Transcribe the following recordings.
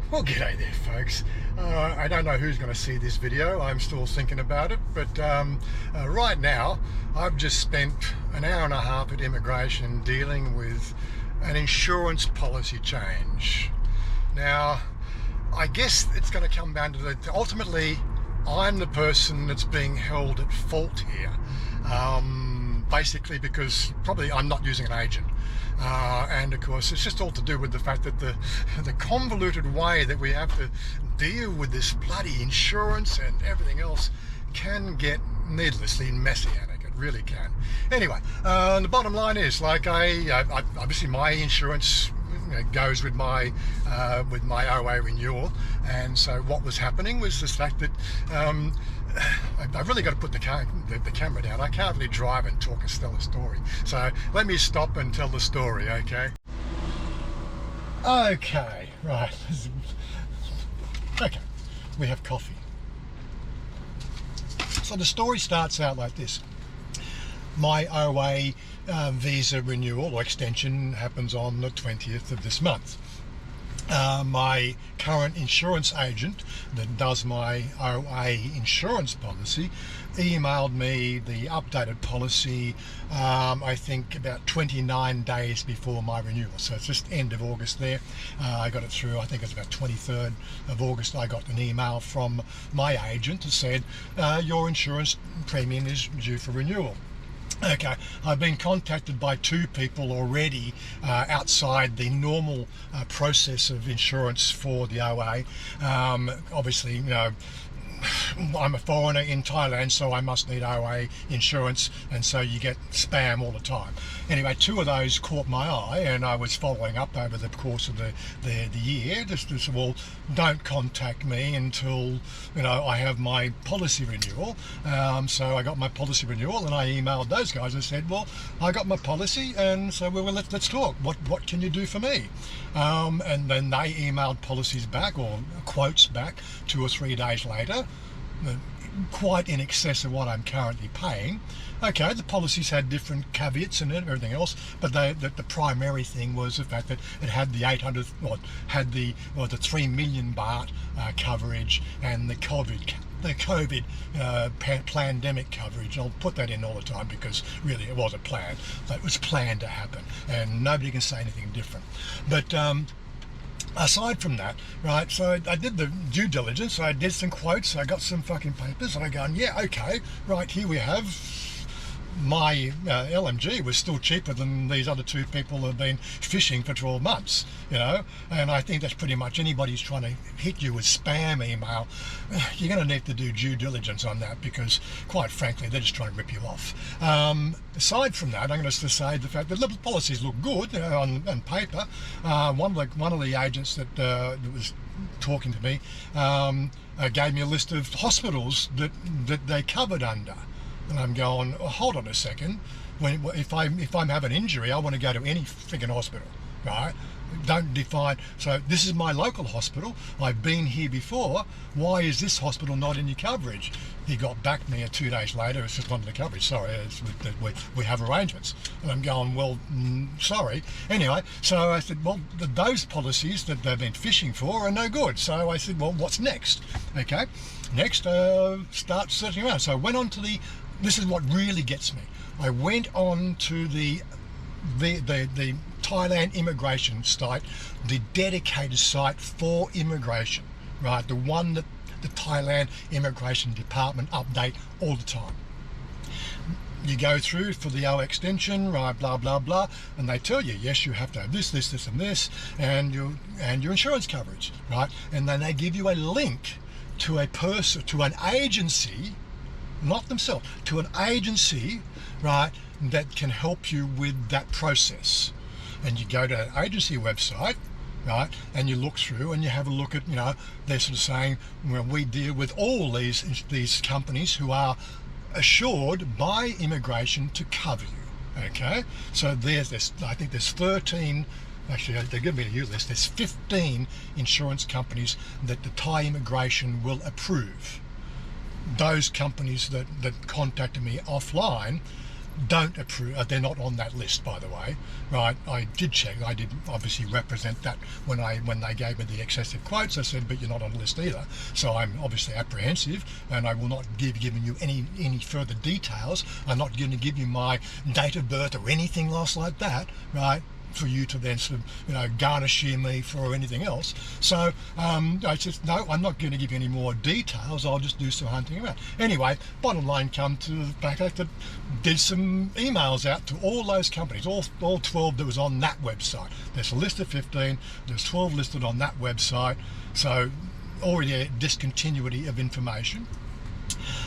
Well, g'day there, folks. I don't know who's going to see this video. I'm still thinking about it, but right now I've just spent an hour and a half at immigration dealing with an insurance policy change. Now, I guess it's going to come down to ultimately, I'm the person that's being held at fault here. Basically because probably I'm not using an agent. And of course it's just all to do with the fact that the convoluted way that we have to deal with this bloody insurance and everything else can get needlessly messianic. It really can. Anyway, the bottom line is, like, I obviously my insurance goes with my OA renewal, and so what was happening was the fact that I've really got to put the camera down. I can't really drive and talk and tell a story. So let me stop and tell the story, okay? Okay, right. Okay, we have coffee. So the story starts out like this. My OA visa renewal or extension happens on the 20th of this month. My current insurance agent that does my OA insurance policy emailed me the updated policy, I think about 29 days before my renewal. So it's just end of August there. I got it through, I think it's about 23rd of August. I got an email from my agent that said, your insurance premium is due for renewal. Okay, I've been contacted by two people already outside the normal process of insurance for the OA. Obviously, you know, I'm a foreigner in Thailand, so I must need OA insurance, and so you get spam all the time. Anyway, two of those caught my eye, and I was following up over the course of the year. Just well, don't contact me until, you know, I have my policy renewal. So I got my policy renewal, and I emailed those guys and said, well, I got my policy, and so well, let's talk. What can you do for me? And then they emailed policies back, or quotes back, 2 or 3 days later, quite in excess of what I'm currently paying. Okay, the policies had different caveats and everything else, but the primary thing was the fact that it had the 3 million baht coverage and the COVID pandemic coverage. I'll put that in all the time because really it wasn't planned. It was planned to happen, and nobody can say anything different. But aside from that, right, so I did the due diligence, I did some quotes, I got some fucking papers, and I go, yeah, okay, right, here we have my LMG was still cheaper than these other two people who have been fishing for 12 months, you know, and I think that's pretty much anybody who's trying to hit you with spam email, you're going to need to do due diligence on that, because quite frankly they're just trying to rip you off. Aside from that, I'm going to say the fact that the policies look good, you know, on paper. One of the agents that was talking to me gave me a list of hospitals that they covered under. And I'm going, oh, hold on a second. If I'm having an injury, I want to go to any friggin' hospital, right? Don't define. So this is my local hospital. I've been here before. Why is this hospital not in your coverage? He got back to me 2 days later. It's just not in the coverage. Sorry, we have arrangements. And I'm going, well, sorry. Anyway, so I said, well, those policies that they've been fishing for are no good. So I said, well, what's next? Okay, next, start searching around. So I went on to this is what really gets me. I went on to the Thailand immigration site, the dedicated site for immigration, right? The one that the Thailand immigration department update all the time. You go through for the O extension, right, blah blah blah, and they tell you, yes, you have to have this, and this, and your insurance coverage, right? And then they give you a link to a person, to an agency, not themselves, to an agency, right, that can help you with that process. And you go to an agency website, right, and you look through and you have a look at, you know, they're sort of saying, well, we deal with all these companies who are assured by immigration to cover you. Okay, so there's this, I think there's 13, actually they give me a new list, there's 15 insurance companies that the Thai immigration will approve. Those companies that contacted me offline don't approve. They're not on that list, by the way, right? I did check. I did obviously represent that when they gave me the excessive quotes. I said, but you're not on the list either. So I'm obviously apprehensive, and I will not giving you any further details. I'm not going to give you my date of birth or anything else like that, right? For you to then sort of, garnish me for anything else. So I said, no, I'm not going to give you any more details. I'll just do some hunting around. Anyway, bottom line come to the fact that did some emails out to all those companies, all 12 that was on that website. There's a list of 15. There's 12 listed on that website. So already a discontinuity of information.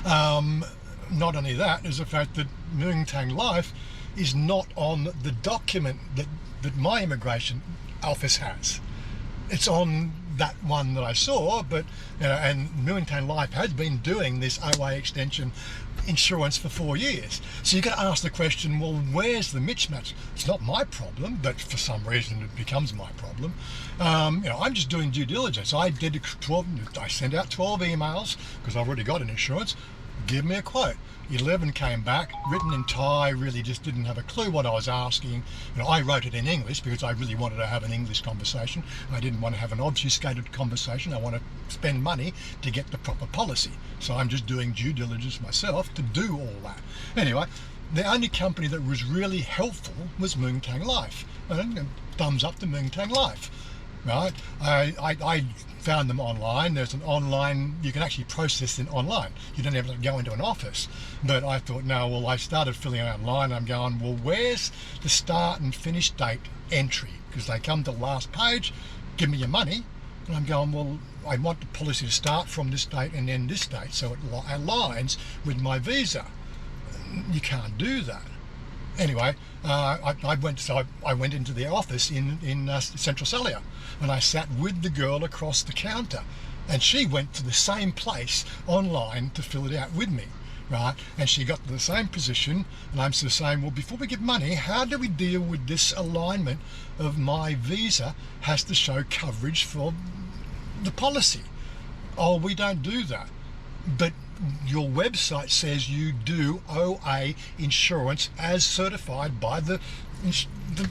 Not only that, is the fact that Muang Life is not on the document that my immigration office has. It's on that one that I saw, but and Muang Life has been doing this OA extension insurance for 4 years. So you've got to ask the question, well, where's the mismatch? It's not my problem, but for some reason it becomes my problem. I'm just doing due diligence. I sent out 12 emails because I've already got an insurance. Give me a quote. 11 came back, written in Thai, really just didn't have a clue what I was asking. I wrote it in English because I really wanted to have an English conversation. I didn't want to have an obfuscated conversation. I want to spend money to get the proper policy. So I'm just doing due diligence myself to do all that. Anyway, the only company that was really helpful was Muang Life. And thumbs up to Muang Life. Right? I found them online. There's an online, you can actually process it online. You don't have to go into an office. But I thought, no, well, I started filling out online. I'm going, well, where's the start and finish date entry? Because they come to the last page, give me your money. And I'm going, well, I want the policy to start from this date and end this date. So it aligns with my visa. You can't do that. Anyway, I went into the office in Central Celia, and I sat with the girl across the counter, and she went to the same place online to fill it out with me, right? And she got to the same position, and I'm sort of saying, well, before we give money, how do we deal with this alignment of my visa has to show coverage for the policy? Oh, we don't do that. But your website says you do OA insurance as certified by the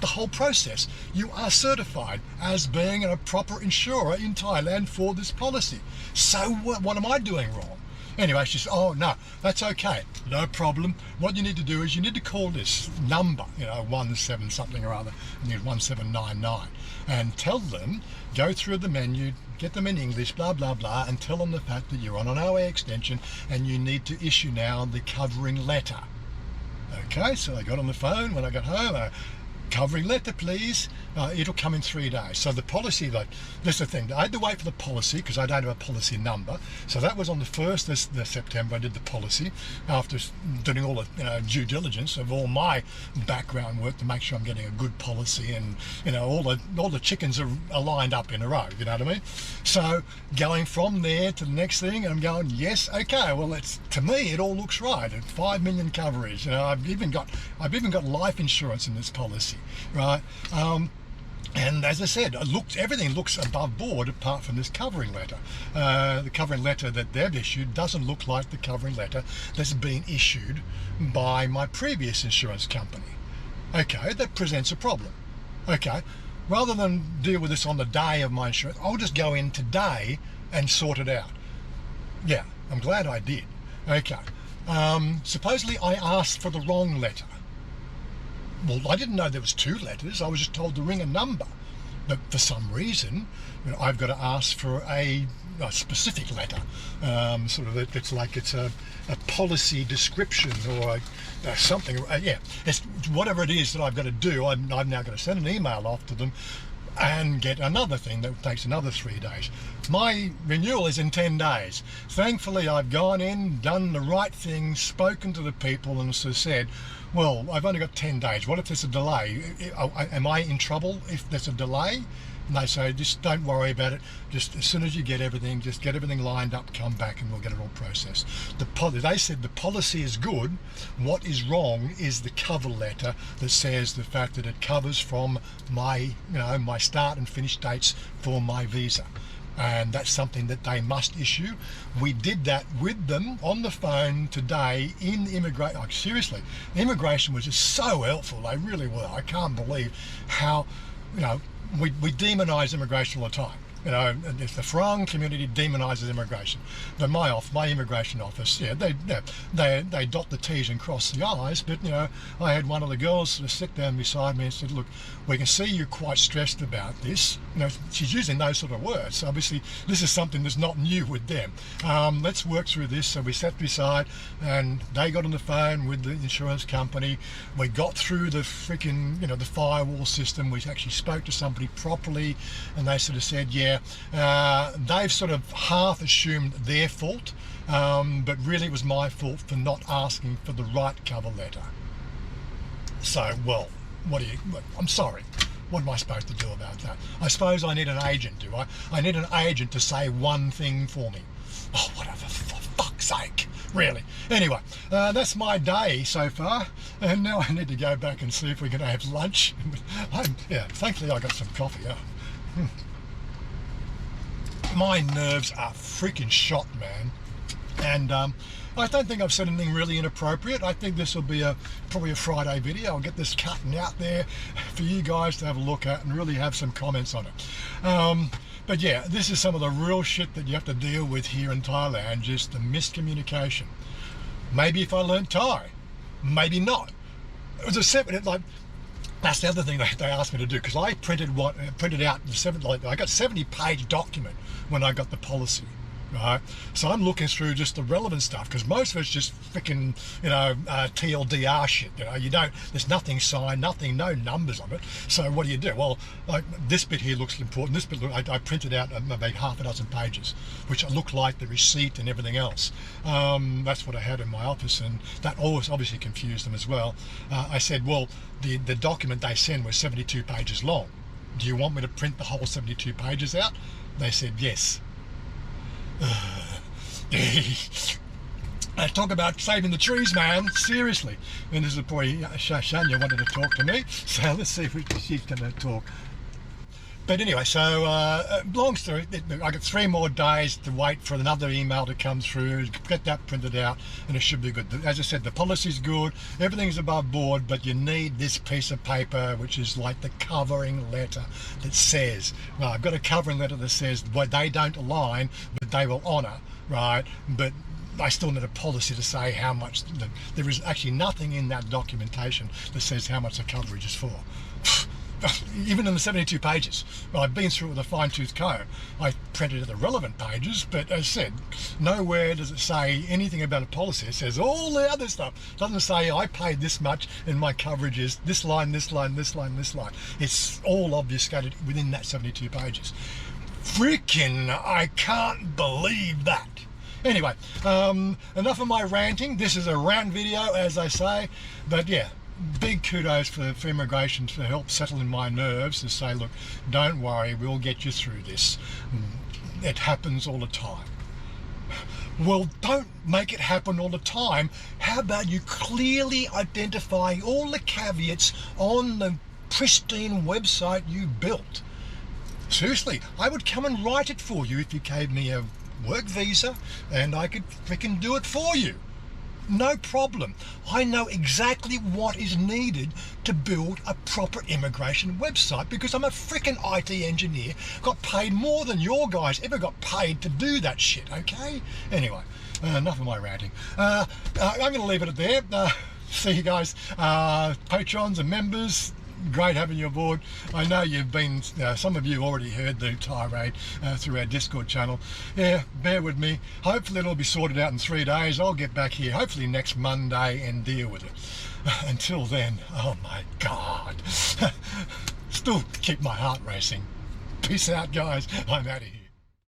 whole process. You are certified as being a proper insurer in Thailand for this policy. So what am I doing wrong? Anyway, she said, oh, no, that's okay. No problem. What you need to do is you need to call this number, 17 something or other, 1799, and tell them, go through the menu, get them in English, blah, blah, blah, and tell them the fact that you're on an OA extension and you need to issue now the covering letter. Okay, so I got on the phone when I got home. Covering letter, please. It'll come in 3 days. So the policy, that's the thing. I had to wait for the policy because I don't have a policy number. So that was on the 1st of September. I did the policy after doing all the due diligence of all my background work to make sure I'm getting a good policy and all the chickens are lined up in a row. You know what I mean? So going from there to the next thing, I'm going, yes, okay. Well, to me it all looks right. It's 5 million coverage. I've even got life insurance in this policy. Right, and as I said, everything looks above board apart from this covering letter. The covering letter that they've issued doesn't look like the covering letter that's been issued by my previous insurance company. Okay, that presents a problem. Okay, rather than deal with this on the day of my insurance, I'll just go in today and sort it out. Yeah, I'm glad I did. Okay, supposedly I asked for the wrong letter. Well, I didn't know there was 2 letters. I was just told to ring a number. But for some reason, I've got to ask for a specific letter. It's like it's a policy description or something. It's whatever it is that I've got to do. I've now got to send an email off to them and get another thing that takes another 3 days. My renewal is in 10 days. Thankfully, I've gone in, done the right thing, spoken to the people and so said, well, I've only got 10 days. What if there's a delay? Am I in trouble if there's a delay? And they say, just don't worry about it. Just as soon as you get everything, just get everything lined up, come back and we'll get it all processed. They said the policy is good. What is wrong is the cover letter that says the fact that it covers from my start and finish dates for my visa. and that's something that they must issue. We did that with them on the phone today in immigration. Like, seriously, immigration was just so helpful. They really were. I can't believe how, we demonise immigration all the time. If the Farang community demonises immigration, but my immigration office, they dot the T's and cross the I's. But I had one of the girls sort of sit down beside me and said, "Look, we can see you're quite stressed about this." She's using those sort of words. So obviously, this is something that's not new with them. Let's work through this. So we sat beside, and they got on the phone with the insurance company. We got through the freaking, the firewall system. We actually spoke to somebody properly, and they sort of said, "Yeah." They've sort of half assumed their fault, but really it was my fault for not asking for the right cover letter. So, well, I'm sorry. What am I supposed to do about that? I suppose I need an agent, do I? I need an agent to say one thing for me. Oh, whatever, for fuck's sake. Really. Anyway, that's my day so far, and now I need to go back and see if we're going to have lunch. Thankfully I got some coffee. My nerves are freaking shot, man, and I don't think I've said anything really inappropriate. I think this will be probably a Friday video. I'll get this cut and out there for you guys to have a look at and really have some comments on it. But yeah, this is some of the real shit that you have to deal with here in Thailand, just the miscommunication. Maybe if I learned Thai, maybe not. It was a separate, that's the other thing they asked me to do, because I printed out I got a 70-page document when I got the policy, right? So I'm looking through just the relevant stuff, because most of it's just freaking, TLDR shit. There's nothing signed, no numbers on it. So what do? Well, this bit here looks important. This bit, I printed out about half a dozen pages, which look like the receipt and everything else. That's what I had in my office, and that always obviously confused them as well. I said, well, the document they send was 72 pages long. Do you want me to print the whole 72 pages out? They said yes. Talk about saving the trees, man. Seriously. And this is probably Shania wanted to talk to me, so let's see if she's going to talk. But anyway, so long story, I got 3 more days to wait for another email to come through, get that printed out, and it should be good. As I said, the policy's good, everything's above board, but you need this piece of paper, which is like the covering letter that says, well, I've got a covering letter that says, well, they don't align, but they will honour, right? But I still need a policy to say how much. There is actually nothing in that documentation that says how much the coverage is for. Even in the 72 pages, I've been through it with a fine-tooth comb. I printed the relevant pages, but as I said, nowhere does it say anything about a policy. It says all the other stuff. It doesn't say I paid this much and my coverage is this line, this line, this line, this line. It's all obfuscated within that 72 pages. Freaking, I can't believe that. Anyway, enough of my ranting. This is a rant video, as they say, but yeah. Big kudos for immigration to help settle in my nerves, to say, look, don't worry, we'll get you through this. It happens all the time. Well, don't make it happen all the time. How about you clearly identify all the caveats on the pristine website you built? Seriously, I would come and write it for you if you gave me a work visa and I could freaking do it for you. No problem. I know exactly what is needed to build a proper immigration website, because I'm a freaking IT engineer, got paid more than your guys ever got paid to do that shit, okay? Anyway, enough of my ranting. I'm going to leave it at there. See you guys, patrons and members. Great having you aboard. I know you've been, some of you already heard the tirade through our Discord channel. Yeah, bear with me. Hopefully it'll be sorted out in 3 days. I'll get back here, hopefully next Monday, and deal with it. Until then, oh my God. Still keep my heart racing. Peace out, guys. I'm out of here.